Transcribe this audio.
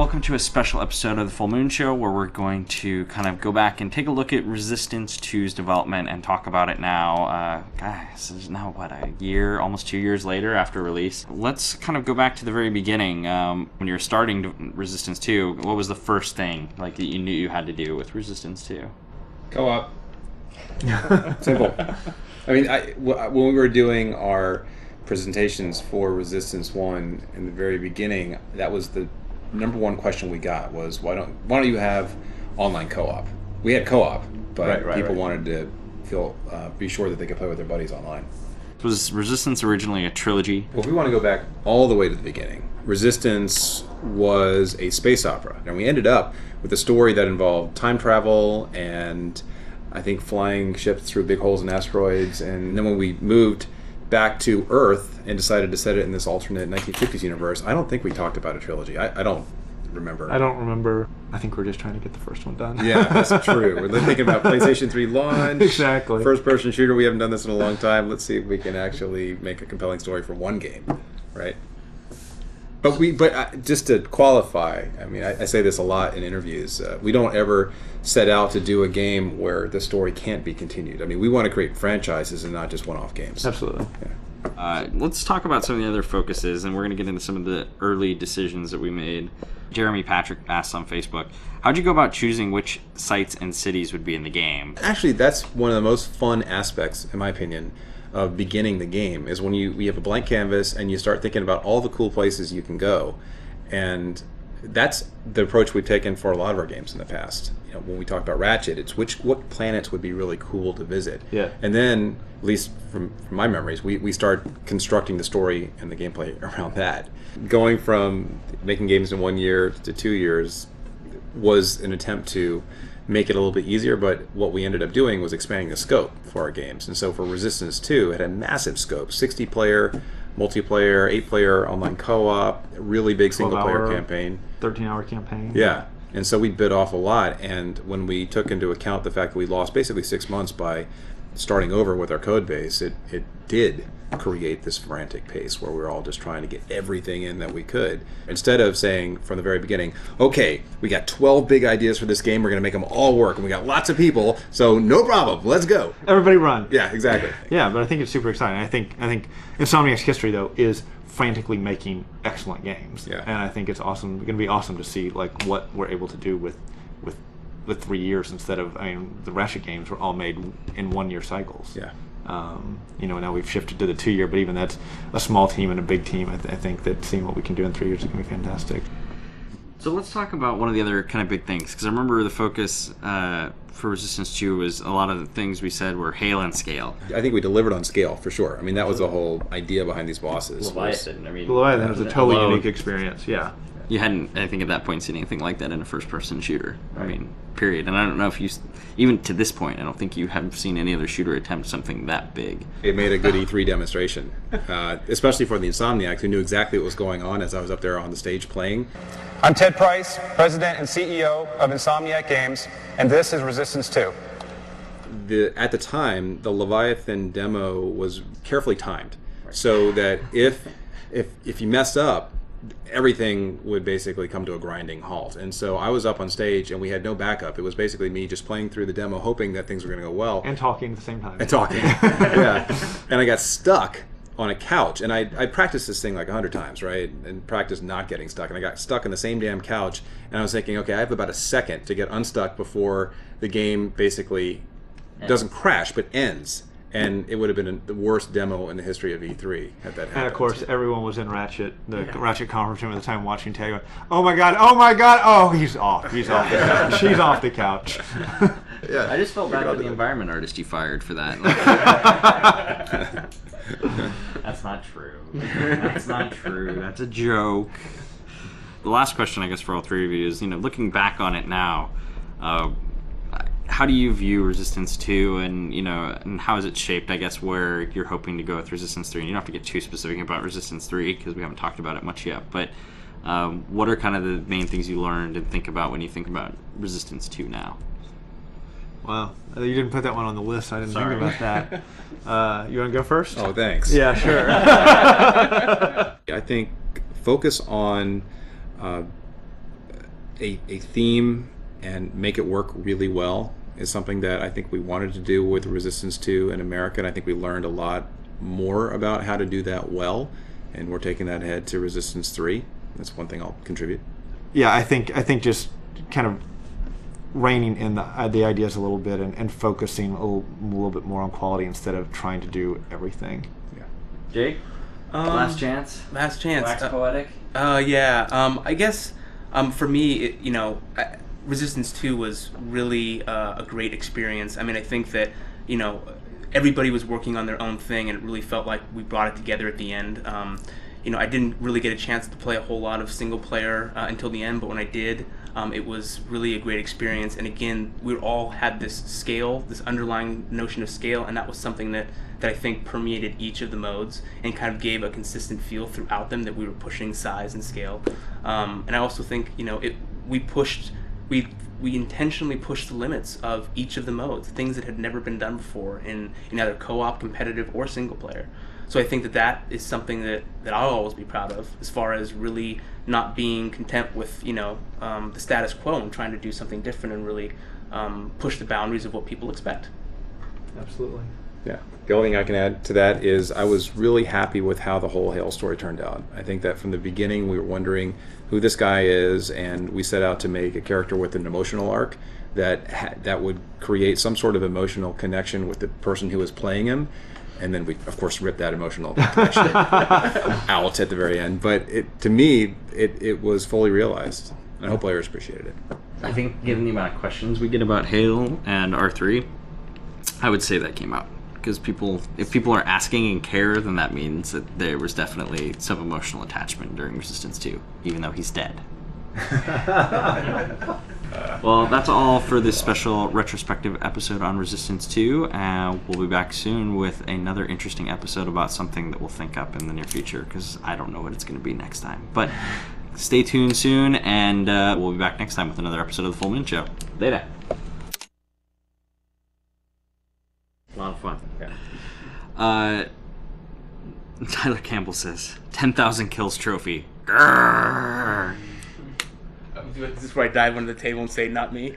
welcome to a special episode of the Full Moon Show where we're going to kind of go back and take a look at Resistance 2's development and talk about it now. Guys, this is now, a year, almost 2 years later after release. Let's kind of go back to the very beginning. When you were starting Resistance 2, what was the first thing that you knew you had to do with Resistance 2? Co-op. Simple. I mean, when we were doing our presentations for Resistance 1 in the very beginning, that was the number one question we got was, why don't you have online co-op? We had co-op, but people wanted to be sure that they could play with their buddies online. Was Resistance originally a trilogy? Well, if we want to go back all the way to the beginning, Resistance was a space opera, and we ended up with a story that involved time travel and I think flying ships through big holes in asteroids. And then when we moved back to Earth and decided to set it in this alternate 1950s universe, I don't think we talked about a trilogy. I don't remember. I don't remember. I think we're just trying to get the first one done. Yeah, that's true. We're thinking about PlayStation 3 launch. Exactly. First-person shooter. We haven't done this in a long time. Let's see if we can actually make a compelling story for one game, right? But just to qualify, I mean, I say this a lot in interviews. We don't ever set out to do a game where the story can't be continued. I mean, we want to create franchises and not just one-off games. Absolutely. Yeah. Let's talk about some of the other focuses, and we're going to get into some of the early decisions that we made. Jeremy Patrick asked on Facebook, how'd you go about choosing which sites and cities would be in the game? Actually, that's one of the most fun aspects, in my opinion, of beginning the game, is when you have a blank canvas and you start thinking about all the cool places you can go. And that's the approach we've taken for a lot of our games in the past. You know, when we talk about Ratchet, it's what planets would be really cool to visit. Yeah. And then, at least from my memories, we start constructing the story and the gameplay around that. Going from making games in 1 year to 2 years was an attempt to make it a little bit easier, but what we ended up doing was expanding the scope for our games. And so for Resistance 2, it had a massive scope, 60-player, multiplayer, 8-player online co-op, really big single-player campaign. 13-hour campaign. Yeah, and so we bit off a lot, and when we took into account the fact that we lost basically 6 months by starting over with our code base, it did create this frantic pace where we were all just trying to get everything in that we could. Instead of saying from the very beginning, okay, we got 12 big ideas for this game, we're going to make them all work, and we got lots of people, so no problem, let's go. Everybody run. Yeah, exactly. Yeah, but I think it's super exciting. I think Insomniac's history, though, is frantically making excellent games. Yeah. And I think it's awesome. It's going to be awesome to see like what we're able to do with 3 years instead of, the Ratchet games were all made in 1 year cycles. Yeah. Now we've shifted to the 2 year, but even that's a small team and a big team. I think that seeing what we can do in 3 years is going to be fantastic. So let's talk about one of the other kind of big things, because I remember the focus for Resistance 2 was a lot of the things we said were hail and scale. I think we delivered on scale, for sure. I mean, that was the whole idea behind these bosses. Leviathan, Leviathan was a totally unique experience, yeah. You hadn't, I think, at that point seen anything like that in a first-person shooter. Right. I mean, period. And I don't know if you, even to this point, I don't think you have seen any other shooter attempt something that big. It made a good E3 demonstration, especially for the Insomniacs, who knew exactly what was going on as I was up there on the stage playing. I'm Ted Price, President and CEO of Insomniac Games, and this is Resistance 2. At the time, the Leviathan demo was carefully timed, so that if you messed up, everything would basically come to a grinding halt. And so I was up on stage and we had no backup. It was basically me just playing through the demo, hoping that things were going to go well. And talking at the same time. And talking, yeah. And I got stuck on a couch. And I practiced this thing like 100 times, right? And practiced not getting stuck. And I got stuck on the same damn couch. And I was thinking, okay, I have about a second to get unstuck before the game basically doesn't crash, but ends. And it would have been the worst demo in the history of E3 had that happened. And of course, everyone was in Ratchet, Ratchet conference room at the time watching Tag going, oh my god, oh, he's off the couch. She's off the couch. Yeah. I just felt bad for the environment artist you fired for that. That's not true. That's not true. That's a joke. The last question, I guess, for all three of you is, looking back on it now, how do you view Resistance 2 and how has it shaped, I guess, where you're hoping to go with Resistance 3? And you don't have to get too specific about Resistance 3 because we haven't talked about it much yet, but what are kind of the main things you learned and think about when you think about Resistance 2 now? Wow. You didn't put that one on the list. I didn't think about that. You want to go first? Oh, thanks. Yeah, sure. I think focus on a theme and make it work really well is something that I think we wanted to do with Resistance 2 in America, and I think we learned a lot more about how to do that well, and we're taking that ahead to Resistance 3. That's one thing I'll contribute. Yeah, I think just kind of reining in the ideas a little bit and focusing a little bit more on quality instead of trying to do everything. Yeah. Jake, last chance. Last chance. Wax poetic. Yeah. I guess for me, Resistance 2 was really a great experience. I mean, I think that everybody was working on their own thing, and it really felt like we brought it together at the end. I didn't really get a chance to play a whole lot of single player until the end, but when I did, it was really a great experience. And again, we all had this scale, this underlying notion of scale, and that was something that I think permeated each of the modes and kind of gave a consistent feel throughout them that we were pushing size and scale. And I also think we intentionally pushed the limits of each of the modes, things that had never been done before in either co-op, competitive, or single player. So I think that is something that I'll always be proud of, as far as really not being content with the status quo and trying to do something different and really push the boundaries of what people expect. Absolutely. Yeah. The only thing I can add to that is I was really happy with how the whole Hale story turned out. I think that from the beginning we were wondering who this guy is, and we set out to make a character with an emotional arc that would create some sort of emotional connection with the person who was playing him. And then we, of course, ripped that emotional connection out at the very end. But to me, it was fully realized. And I hope players appreciated it. I think given the amount of questions we get about Hale and R3, I would say that came out. Because if people are asking and care, then that means that there was definitely some emotional attachment during Resistance 2, even though he's dead. Well, that's all for this special retrospective episode on Resistance 2. We'll be back soon with another interesting episode about something that we'll think up in the near future, because I don't know what it's going to be next time. But stay tuned soon, and we'll be back next time with another episode of The Full Moon Show. Later. A lot of fun. Yeah. Tyler Campbell says, 10,000 kills trophy. Grrr. This is where I dive under the table and say, not me.